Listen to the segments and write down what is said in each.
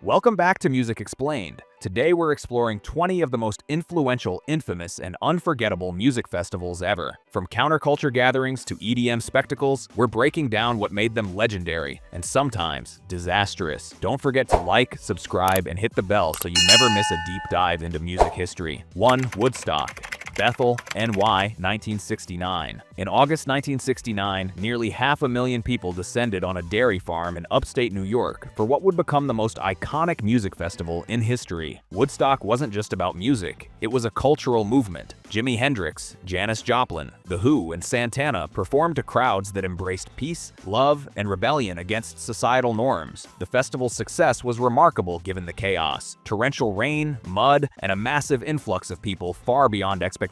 Welcome back to Music Explained. Today we're exploring 20 of the most influential, infamous, and unforgettable music festivals ever. From counterculture gatherings to EDM spectacles, we're breaking down what made them legendary and sometimes disastrous. Don't forget to like, subscribe, and hit the bell so you never miss a deep dive into music history. 1. Woodstock. Bethel, NY, 1969. In August 1969, nearly 500,000 people descended on a dairy farm in upstate New York for what would become the most iconic music festival in history. Woodstock wasn't just about music, it was a cultural movement. Jimi Hendrix, Janis Joplin, The Who, and Santana performed to crowds that embraced peace, love, and rebellion against societal norms. The festival's success was remarkable given the chaos: torrential rain, mud, and a massive influx of people far beyond expectations.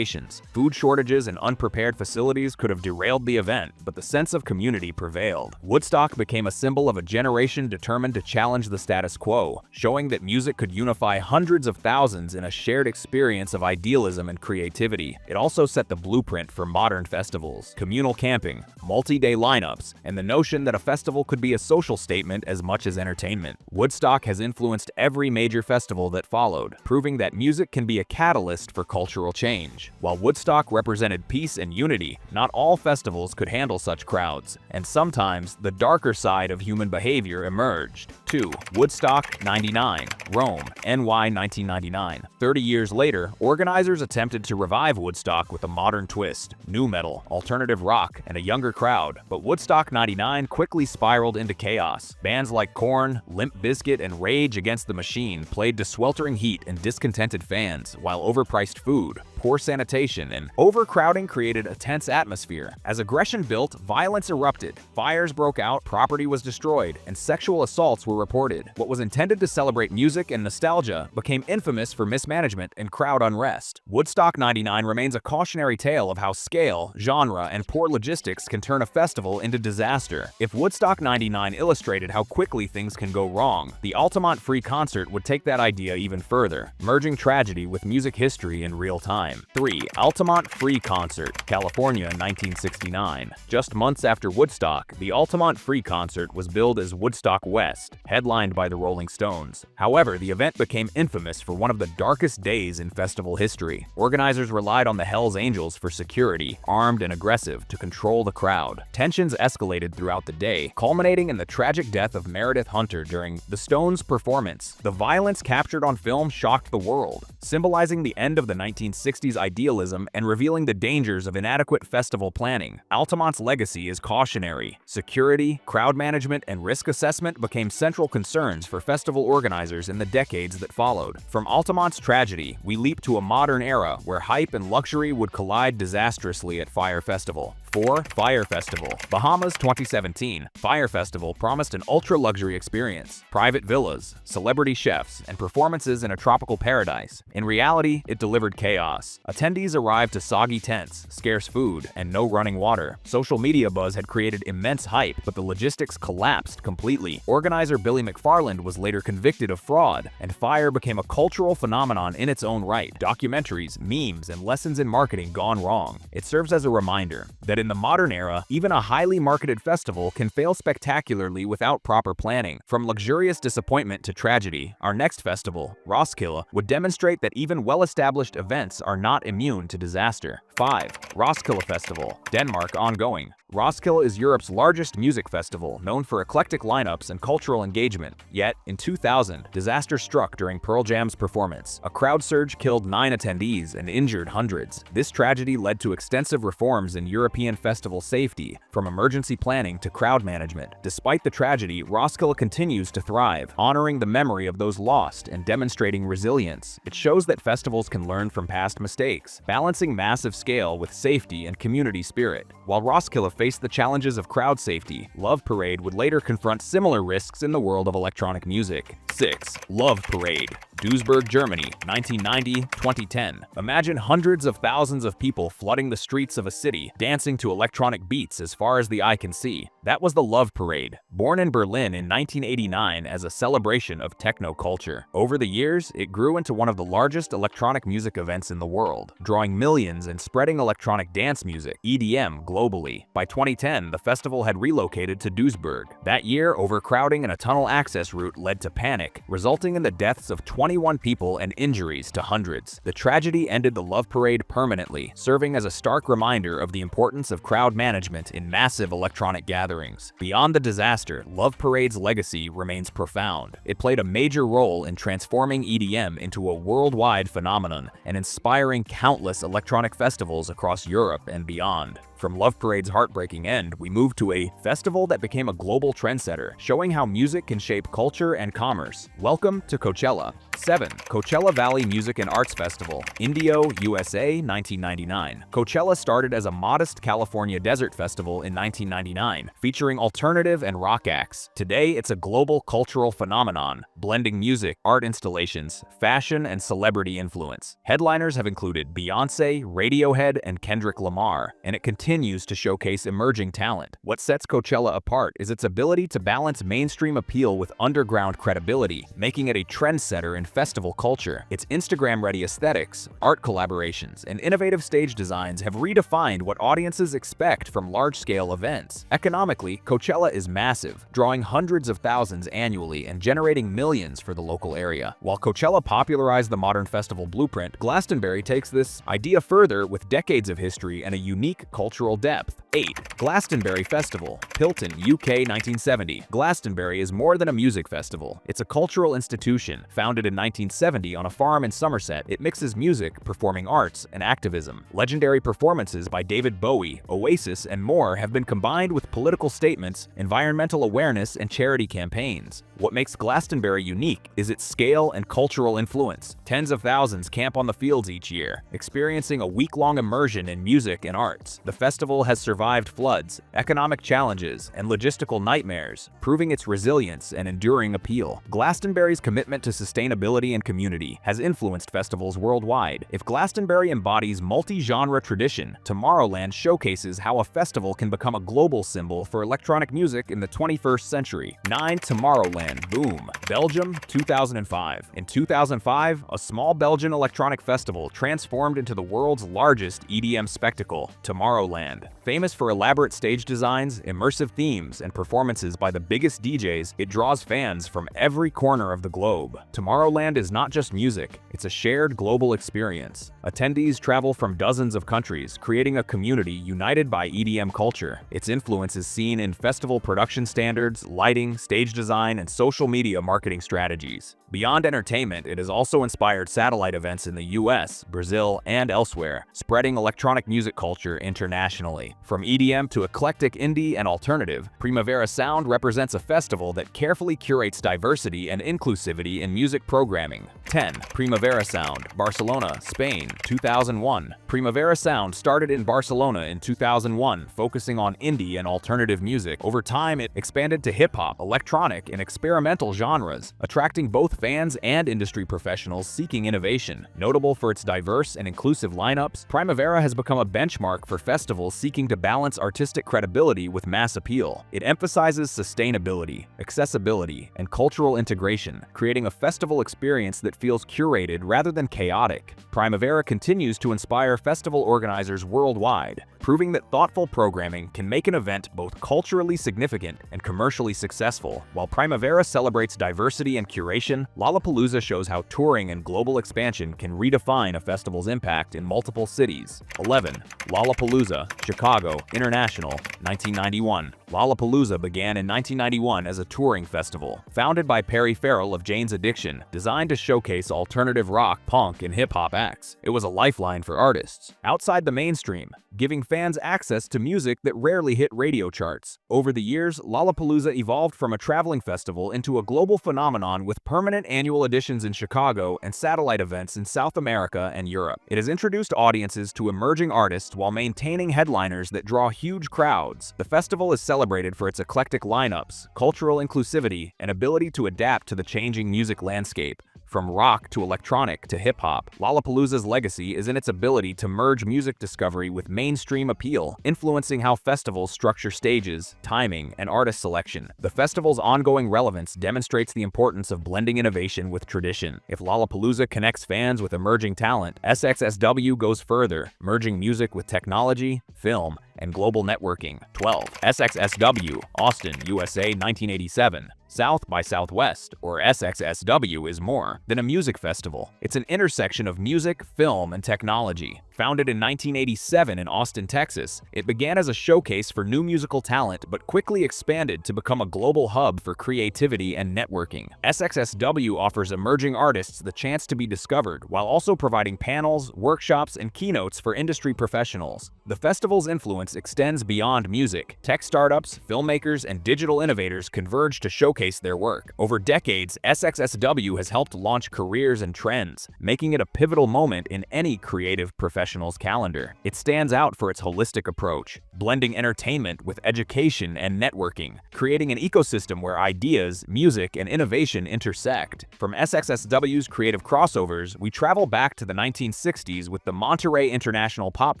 Food shortages and unprepared facilities could have derailed the event, but the sense of community prevailed. Woodstock became a symbol of a generation determined to challenge the status quo, showing that music could unify hundreds of thousands in a shared experience of idealism and creativity. It also set the blueprint for modern festivals: communal camping, multi-day lineups, and the notion that a festival could be a social statement as much as entertainment. Woodstock has influenced every major festival that followed, proving that music can be a catalyst for cultural change. While Woodstock represented peace and unity, not all festivals could handle such crowds, and sometimes the darker side of human behavior emerged. 2. Woodstock 99, Rome, NY 1999. 30 years later, organizers attempted to revive Woodstock with a modern twist: nu metal, alternative rock, and a younger crowd. But Woodstock 99 quickly spiraled into chaos. Bands like Korn, Limp Bizkit, and Rage Against the Machine played to sweltering heat and discontented fans, while overpriced food, poor sanitation, and overcrowding created a tense atmosphere. As aggression built, violence erupted, fires broke out, property was destroyed, and sexual assaults were reported. What was intended to celebrate music and nostalgia became infamous for mismanagement and crowd unrest. Woodstock 99 remains a cautionary tale of how scale, genre, and poor logistics can turn a festival into disaster. If Woodstock 99 illustrated how quickly things can go wrong, the Altamont Free Concert would take that idea even further, merging tragedy with music history in real time. 3. Altamont Free Concert, California, 1969. Just months after Woodstock, the Altamont Free Concert was billed as Woodstock West, headlined by the Rolling Stones. However, the event became infamous for one of the darkest days in festival history. Organizers relied on the Hells Angels for security, armed and aggressive, to control the crowd. Tensions escalated throughout the day, culminating in the tragic death of Meredith Hunter during the Stones' performance. The violence captured on film shocked the world, symbolizing the end of the 1960s idealism and revealing the dangers of inadequate festival planning. Altamont's legacy is cautionary. Security, crowd management, and risk assessment became central concerns for festival organizers in the decades that followed. From Altamont's tragedy, we leap to a modern era where hype and luxury would collide disastrously at Fyre Festival. 4. Fyre Festival, Bahamas, 2017. Fyre Festival promised an ultra-luxury experience: private villas, celebrity chefs, and performances in a tropical paradise. In reality, it delivered chaos. Attendees arrived to soggy tents, scarce food, and no running water. Social media buzz had created immense hype, but the logistics collapsed completely. Organizer Billy McFarland was later convicted of fraud, and Fyre became a cultural phenomenon in its own right. Documentaries, memes, and lessons in marketing gone wrong. It serves as a reminder that in the modern era, even a highly marketed festival can fail spectacularly without proper planning. From luxurious disappointment to tragedy, our next festival, Roskilde, would demonstrate that even well-established events are not immune to disaster. 5. Roskilde Festival, Denmark, ongoing. Roskilde is Europe's largest music festival, known for eclectic lineups and cultural engagement. Yet, in 2000, disaster struck during Pearl Jam's performance. A crowd surge killed 9 attendees and injured hundreds. This tragedy led to extensive reforms in European festival safety, from emergency planning to crowd management. Despite the tragedy, Roskilde continues to thrive, honoring the memory of those lost and demonstrating resilience. It shows that festivals can learn from past mistakes, balancing massive scale with safety and community spirit. While Roskilde faced the challenges of crowd safety, Love Parade would later confront similar risks in the world of electronic music. 6. Love Parade, Duisburg, Germany, 1990-2010. Imagine hundreds of thousands of people flooding the streets of a city, dancing to electronic beats as far as the eye can see. That was the Love Parade, born in Berlin in 1989 as a celebration of techno culture. Over the years, it grew into one of the largest electronic music events in the world, drawing millions and spreading electronic dance music, EDM, globally. By 2010, the festival had relocated to Duisburg. That year, overcrowding and a tunnel access route led to panic panic, resulting in the deaths of 21 people and injuries to hundreds. The tragedy ended the Love Parade permanently, serving as a stark reminder of the importance of crowd management in massive electronic gatherings. Beyond the disaster, Love Parade's legacy remains profound. It played a major role in transforming EDM into a worldwide phenomenon and inspiring countless electronic festivals across Europe and beyond. From Love Parade's heartbreaking end, we move to a festival that became a global trendsetter, showing how music can shape culture and commerce. Welcome to Coachella. 7. Coachella Valley Music and Arts Festival, Indio, USA, 1999. Coachella started as a modest California desert festival in 1999, featuring alternative and rock acts. Today, it's a global cultural phenomenon, blending music, art installations, fashion, and celebrity influence. Headliners have included Beyoncé, Radiohead, and Kendrick Lamar, and it continues to showcase emerging talent. What sets Coachella apart is its ability to balance mainstream appeal with underground credibility, making it a trendsetter in festival culture. Its Instagram-ready aesthetics, art collaborations, and innovative stage designs have redefined what audiences expect from large-scale events. Economically, Coachella is massive, drawing hundreds of thousands annually and generating millions for the local area. While Coachella popularized the modern festival blueprint, Glastonbury takes this idea further with decades of history and a unique cultural depth. 8. Glastonbury Festival, Hilton, UK, 1970. Glastonbury is more than a music festival. It's a cultural institution. Founded in 1970 on a farm in Somerset, it mixes music, performing arts, and activism. Legendary performances by David Bowie, Oasis, and more have been combined with political statements, environmental awareness, and charity campaigns. What makes Glastonbury unique is its scale and cultural influence. Tens of thousands camp on the fields each year, experiencing a week-long immersion in music and arts. The festival has survived floods, economic challenges, and logistical nightmares, proving its resilience and enduring appeal. Glastonbury's commitment to sustainability and community has influenced festivals worldwide. If Glastonbury embodies multi-genre tradition, Tomorrowland showcases how a festival can become a global symbol for electronic music in the 21st century. 9. Tomorrowland Boom, Belgium, 2005. In 2005, a small Belgian electronic festival transformed into the world's largest EDM spectacle, Tomorrowland. Famous for elaborate stage designs, immersive themes, and performances by the biggest DJs, it draws fans from every corner of the globe. Tomorrowland is not just music, it's a shared global experience. Attendees travel from dozens of countries, creating a community united by EDM culture. Its influence is seen in festival production standards, lighting, stage design, and social media marketing strategies. Beyond entertainment, it has also inspired satellite events in the US, Brazil, and elsewhere, spreading electronic music culture internationally. From EDM to eclectic indie and alternative, Primavera Sound represents a festival that carefully curates diversity and inclusivity in music programming. 10. Primavera Sound, Barcelona, Spain, 2001. Primavera Sound started in Barcelona in 2001, focusing on indie and alternative music. Over time, it expanded to hip-hop, electronic, and experimental genres, attracting both fans and industry professionals seeking innovation. Notable for its diverse and inclusive lineups, Primavera has become a benchmark for festivals seeking to balance artistic credibility with mass appeal. It emphasizes sustainability, accessibility, and cultural integration, creating a festival experience that feels curated rather than chaotic. Primavera continues to inspire festival organizers worldwide, proving that thoughtful programming can make an event both culturally significant and commercially successful. While Primavera celebrates diversity and curation, Lollapalooza shows how touring and global expansion can redefine a festival's impact in multiple cities. 11. Lollapalooza, Chicago, International, 1991. Lollapalooza began in 1991 as a touring festival, founded by Perry Farrell of Jane's Addiction, designed to showcase alternative rock, punk, and hip-hop acts. It was a lifeline for artists outside the mainstream, giving fans access to music that rarely hit radio charts. Over the years, Lollapalooza evolved from a traveling festival into a global phenomenon with permanent annual editions in Chicago and satellite events in South America and Europe. It has introduced audiences to emerging artists while maintaining headliners that draw huge crowds. The festival is celebrated for its eclectic lineups, cultural inclusivity, and ability to adapt to the changing music landscape. From rock to electronic to hip-hop, Lollapalooza's legacy is in its ability to merge music discovery with mainstream appeal, influencing how festivals structure stages, timing, and artist selection. The festival's ongoing relevance demonstrates the importance of blending innovation with tradition. If Lollapalooza connects fans with emerging talent, SXSW goes further, merging music with technology, film, and global networking. 12. SXSW, Austin, USA, 1987. South by Southwest, or SXSW, is more than a music festival. It's an intersection of music, film, and technology. Founded in 1987 in Austin, Texas, it began as a showcase for new musical talent but quickly expanded to become a global hub for creativity and networking. SXSW offers emerging artists the chance to be discovered while also providing panels, workshops, and keynotes for industry professionals. The festival's influence extends beyond music. Tech startups, filmmakers, and digital innovators converge to showcase their work. Over decades, SXSW has helped launch careers and trends, making it a pivotal moment in any creative professional's calendar. It stands out for its holistic approach, blending entertainment with education and networking, creating an ecosystem where ideas, music, and innovation intersect. From SXSW's creative crossovers, we travel back to the 1960s with the Monterey International Pop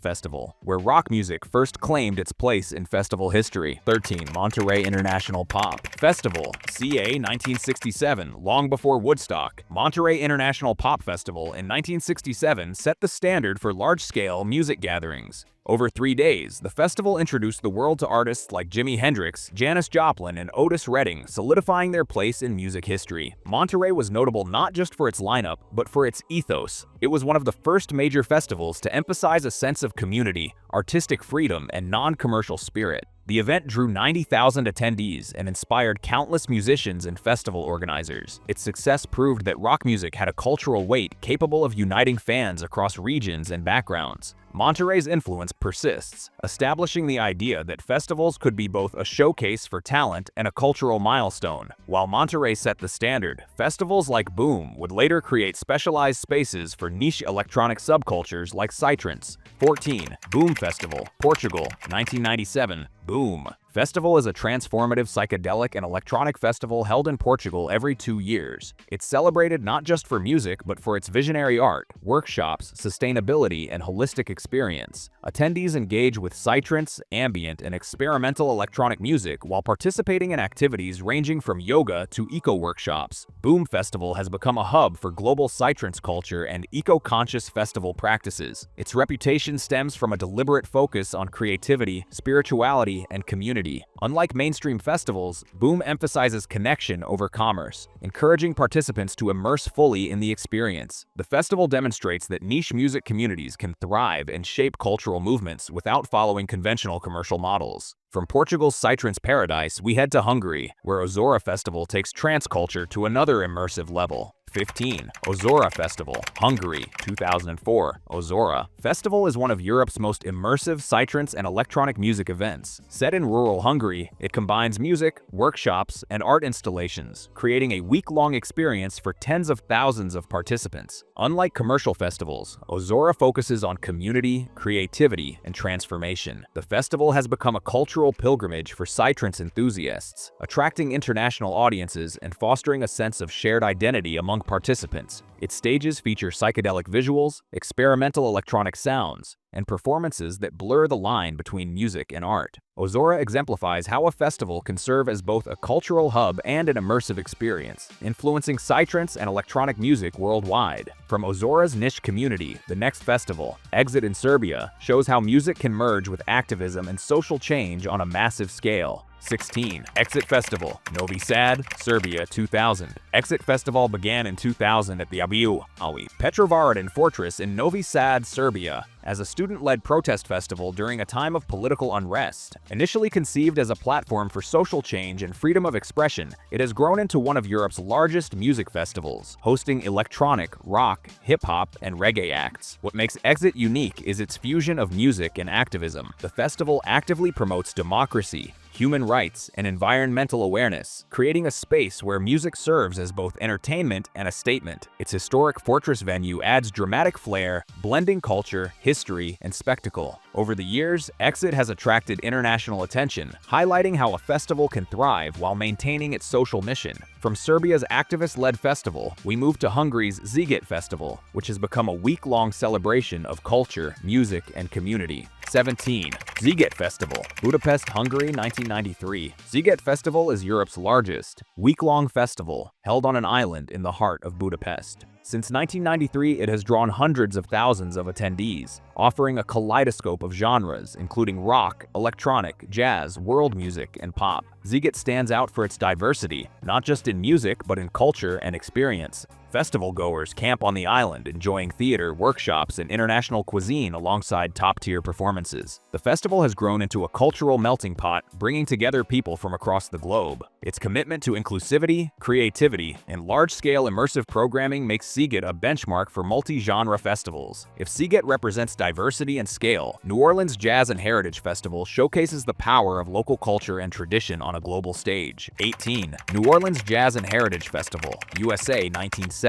Festival, where rock music first claimed its place in festival history. 13. Monterey International Pop Festival, CA 1967, long before Woodstock. Monterey International Pop Festival in 1967 set the standard for large-scale music gatherings. Over 3 days, the festival introduced the world to artists like Jimi Hendrix, Janis Joplin, and Otis Redding, solidifying their place in music history. Monterey was notable not just for its lineup, but for its ethos. It was one of the first major festivals to emphasize a sense of community, artistic freedom, and non-commercial spirit. The event drew 90,000 attendees and inspired countless musicians and festival organizers. Its success proved that rock music had a cultural weight capable of uniting fans across regions and backgrounds. Monterey's influence persists, establishing the idea that festivals could be both a showcase for talent and a cultural milestone. While Monterey set the standard, festivals like Boom would later create specialized spaces for niche electronic subcultures like psytrance. 14. Boom Festival, Portugal, 1997. Boom Festival is a transformative psychedelic and electronic festival held in Portugal every 2 years. It's celebrated not just for music, but for its visionary art, workshops, sustainability, and holistic experience. Attendees engage with psytrance, ambient, and experimental electronic music while participating in activities ranging from yoga to eco-workshops. Boom Festival has become a hub for global psytrance culture and eco-conscious festival practices. Its reputation stems from a deliberate focus on creativity, spirituality, and community. Unlike mainstream festivals, Boom emphasizes connection over commerce, encouraging participants to immerse fully in the experience. The festival demonstrates that niche music communities can thrive and shape cultural movements without following conventional commercial models. From Portugal's psytrance paradise, we head to Hungary, where Ozora Festival takes trance culture to another immersive level. 15. Ozora Festival, Hungary, 2004. Ozora Festival is one of Europe's most immersive psytrance and electronic music events. Set in rural Hungary, it combines music, workshops, and art installations, creating a week-long experience for tens of thousands of participants. Unlike commercial festivals, Ozora focuses on community, creativity, and transformation. The festival has become a cultural pilgrimage for psytrance enthusiasts, attracting international audiences and fostering a sense of shared identity among participants. Its stages feature psychedelic visuals, experimental electronic sounds, and performances that blur the line between music and art. Ozora exemplifies how a festival can serve as both a cultural hub and an immersive experience, influencing psytrance and electronic music worldwide. From Ozora's niche community, the next festival, Exit in Serbia, shows how music can merge with activism and social change on a massive scale. 16. Exit Festival, Novi Sad, Serbia, 2000. Exit Festival began in 2000 at the Abiu Awi Petrovaradin Fortress in Novi Sad, Serbia, as a student-led protest festival during a time of political unrest. Initially conceived as a platform for social change and freedom of expression, it has grown into one of Europe's largest music festivals, hosting electronic, rock, hip-hop, and reggae acts. What makes Exit unique is its fusion of music and activism. The festival actively promotes democracy, human rights, and environmental awareness, creating a space where music serves as both entertainment and a statement. Its historic fortress venue adds dramatic flair, blending culture, history, and spectacle. Over the years, Exit has attracted international attention, highlighting how a festival can thrive while maintaining its social mission. From Serbia's activist-led festival, we move to Hungary's Sziget Festival, which has become a week-long celebration of culture, music, and community. 17. Sziget Festival, Budapest, Hungary, 1993. Sziget Festival is Europe's largest, week-long festival held on an island in the heart of Budapest. Since 1993, it has drawn hundreds of thousands of attendees, offering a kaleidoscope of genres including rock, electronic, jazz, world music, and pop. Sziget stands out for its diversity, not just in music but in culture and experience. Festival goers camp on the island, enjoying theater, workshops, and international cuisine alongside top-tier performances. The festival has grown into a cultural melting pot, bringing together people from across the globe. Its commitment to inclusivity, creativity, and large-scale immersive programming makes Sziget a benchmark for multi-genre festivals. If Sziget represents diversity and scale, New Orleans Jazz and Heritage Festival showcases the power of local culture and tradition on a global stage. 18. New Orleans Jazz and Heritage Festival, USA 1970.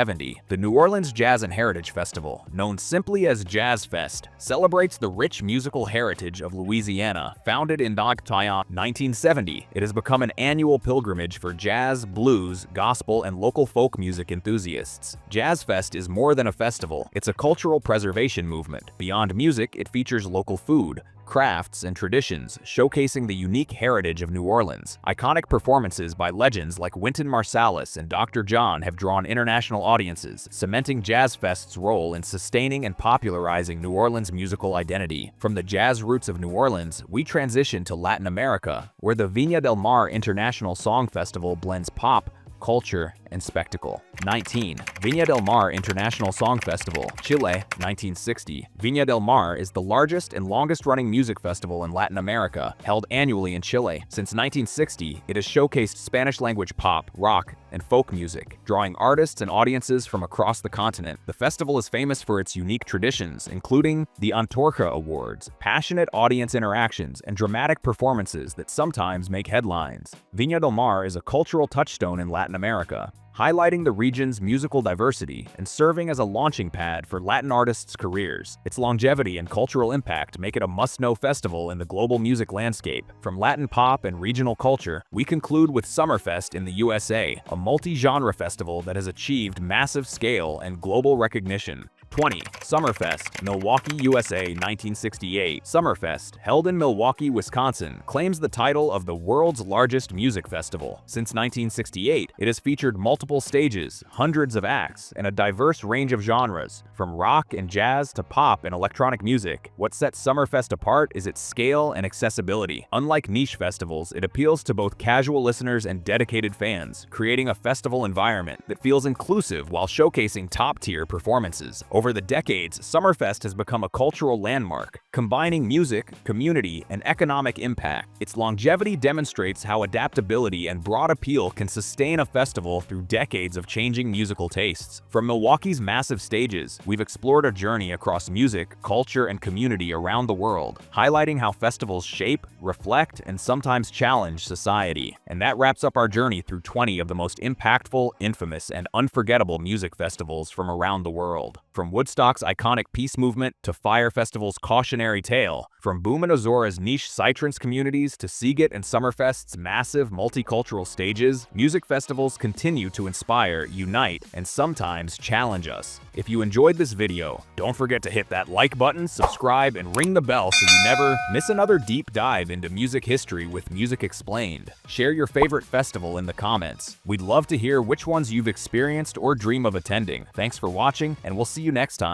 The New Orleans Jazz and Heritage Festival, known simply as Jazz Fest, celebrates the rich musical heritage of Louisiana. Founded in 1970, it has become an annual pilgrimage for jazz, blues, gospel, and local folk music enthusiasts. Jazz Fest is more than a festival, it's a cultural preservation movement. Beyond music, it features local food, crafts, and traditions, showcasing the unique heritage of New Orleans. Iconic performances by legends like Wynton Marsalis and Dr. John have drawn international audiences, cementing Jazz Fest's role in sustaining and popularizing New Orleans' musical identity. From the jazz roots of New Orleans, we transition to Latin America, where the Viña del Mar International Song Festival blends pop, culture, and spectacle. 19. Viña del Mar International Song Festival, Chile, 1960. Viña del Mar is the largest and longest-running music festival in Latin America, held annually in Chile. Since 1960, it has showcased Spanish-language pop, rock, and folk music, drawing artists and audiences from across the continent. The festival is famous for its unique traditions, including the Antorcha Awards, passionate audience interactions, and dramatic performances that sometimes make headlines. Viña del Mar is a cultural touchstone in Latin America, highlighting the region's musical diversity and serving as a launching pad for Latin artists' careers. Its longevity and cultural impact make it a must-know festival in the global music landscape. From Latin pop and regional culture, we conclude with Summerfest in the USA, a multi-genre festival that has achieved massive scale and global recognition. 20. Summerfest, Milwaukee, USA 1968. Summerfest, held in Milwaukee, Wisconsin, claims the title of the world's largest music festival. Since 1968, it has featured multiple stages, hundreds of acts, and a diverse range of genres, from rock and jazz to pop and electronic music. What sets Summerfest apart is its scale and accessibility. Unlike niche festivals, it appeals to both casual listeners and dedicated fans, creating a festival environment that feels inclusive while showcasing top-tier performances. Over the decades, Summerfest has become a cultural landmark, combining music, community, and economic impact. Its longevity demonstrates how adaptability and broad appeal can sustain a festival through decades of changing musical tastes. From Milwaukee's massive stages, we've explored a journey across music, culture, and community around the world, highlighting how festivals shape, reflect, and sometimes challenge society. And that wraps up our journey through 20 of the most impactful, infamous, and unforgettable music festivals from around the world. From Woodstock's iconic peace movement to Fyre Festival's cautionary tale, from Boom and Azora's niche psytrance communities to Sziget and Summerfest's massive multicultural stages, music festivals continue to inspire, unite, and sometimes challenge us. If you enjoyed this video, don't forget to hit that like button, subscribe, and ring the bell so you never miss another deep dive into music history with Music Explained. Share your favorite festival in the comments. We'd love to hear which ones you've experienced or dream of attending. Thanks for watching, and we'll see you next time.